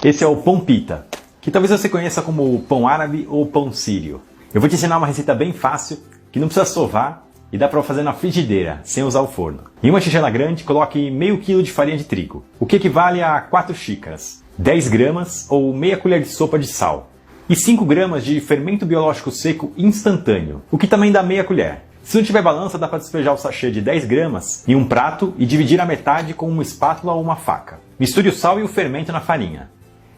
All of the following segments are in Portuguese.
Esse é o pão pita, que talvez você conheça como pão árabe ou pão sírio. Eu vou te ensinar uma receita bem fácil, que não precisa sovar e dá para fazer na frigideira, sem usar o forno. Em uma tigela grande, coloque meio quilo de farinha de trigo, o que equivale a 4 xícaras, 10 gramas ou meia colher de sopa de sal, e 5 gramas de fermento biológico seco instantâneo, o que também dá meia colher. Se não tiver balança, dá para despejar o sachê de 10 gramas em um prato e dividir a metade com uma espátula ou uma faca. Misture o sal e o fermento na farinha.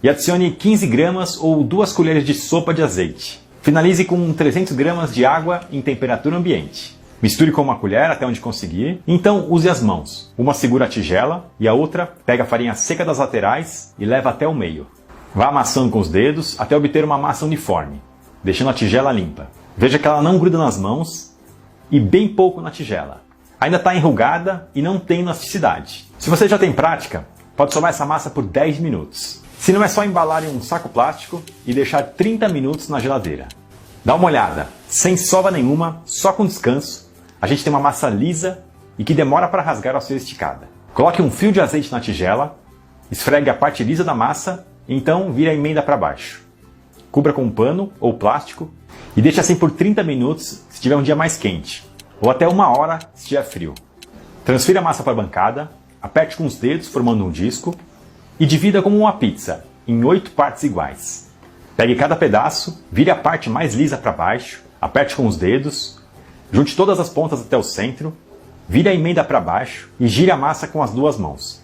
E adicione 15 gramas ou 2 colheres de sopa de azeite. Finalize com 300 gramas de água em temperatura ambiente. Misture com uma colher até onde conseguir. Então use as mãos. Uma segura a tigela e a outra pega a farinha seca das laterais e leva até o meio. Vá amassando com os dedos até obter uma massa uniforme, deixando a tigela limpa. Veja que ela não gruda nas mãos e bem pouco na tigela. Ainda está enrugada e não tem elasticidade. Se você já tem prática, pode sovar essa massa por 10 minutos. Se não, é só embalar em um saco plástico e deixar 30 minutos na geladeira. Dá uma olhada, sem sova nenhuma, só com descanso, a gente tem uma massa lisa e que demora para rasgar ao ser esticada. Coloque um fio de azeite na tigela, esfregue a parte lisa da massa e então vire a emenda para baixo. Cubra com um pano ou plástico e deixe assim por 30 minutos se tiver um dia mais quente, ou até 1 hora se estiver frio. Transfira a massa para a bancada, aperte com os dedos formando um disco e divida como uma pizza, em 8 partes iguais. Pegue cada pedaço, vire a parte mais lisa para baixo, aperte com os dedos, junte todas as pontas até o centro, vire a emenda para baixo e gire a massa com as 2 mãos.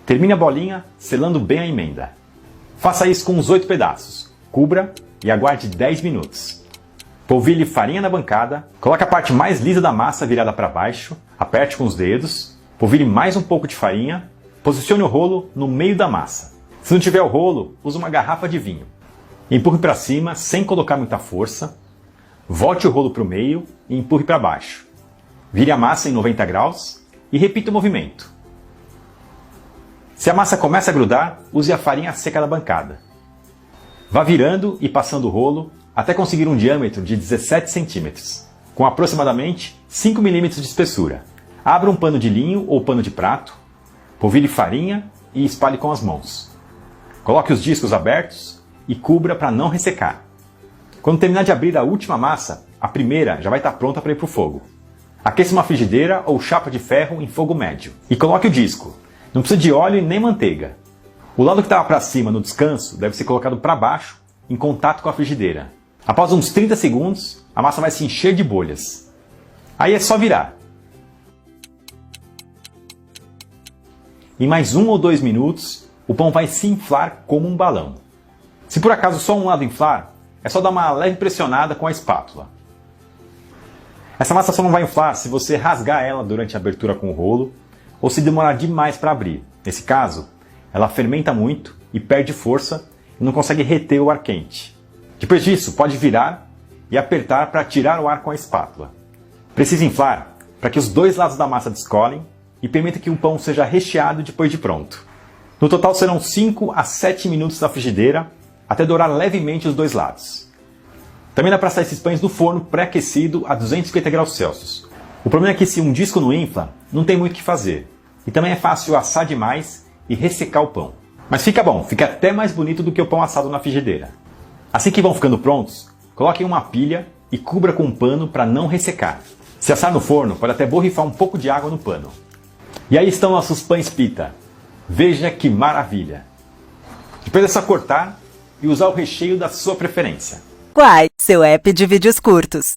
Termine a bolinha selando bem a emenda. Faça isso com os 8 pedaços, cubra e aguarde 10 minutos. Polvilhe farinha na bancada, coloque a parte mais lisa da massa virada para baixo, aperte com os dedos, polvilhe mais um pouco de farinha. Posicione o rolo no meio da massa. Se não tiver o rolo, use uma garrafa de vinho. Empurre para cima sem colocar muita força. Volte o rolo para o meio e empurre para baixo. Vire a massa em 90 graus e repita o movimento. Se a massa começa a grudar, use a farinha seca da bancada. Vá virando e passando o rolo até conseguir um diâmetro de 17 centímetros, com aproximadamente 5 milímetros de espessura. Abra um pano de linho ou pano de prato. Polvilhe farinha e espalhe com as mãos. Coloque os discos abertos e cubra para não ressecar. Quando terminar de abrir a última massa, a primeira já vai estar pronta para ir para o fogo. Aqueça uma frigideira ou chapa de ferro em fogo médio e coloque o disco. Não precisa de óleo nem manteiga. O lado que estava para cima no descanso deve ser colocado para baixo em contato com a frigideira. Após uns 30 segundos, a massa vai se encher de bolhas. Aí é só virar. Em mais 1 ou 2 minutos, o pão vai se inflar como um balão. Se por acaso só um lado inflar, é só dar uma leve pressionada com a espátula. Essa massa só não vai inflar se você rasgar ela durante a abertura com o rolo ou se demorar demais para abrir. Nesse caso, ela fermenta muito e perde força e não consegue reter o ar quente. Depois disso, pode virar e apertar para tirar o ar com a espátula. Precisa inflar para que os 2 lados da massa descolem e permita que o pão seja recheado depois de pronto. No total serão 5 a 7 minutos na frigideira, até dourar levemente os 2 lados. Também dá para assar esses pães no forno pré-aquecido a 250 graus Celsius. O problema é que se um disco não infla, não tem muito o que fazer. E também é fácil assar demais e ressecar o pão. Mas fica bom, fica até mais bonito do que o pão assado na frigideira. Assim que vão ficando prontos, coloque em uma pilha e cubra com um pano para não ressecar. Se assar no forno, pode até borrifar um pouco de água no pano. E aí estão nossos pães pita. Veja que maravilha! Depois é só cortar e usar o recheio da sua preferência. Quai, seu app de vídeos curtos.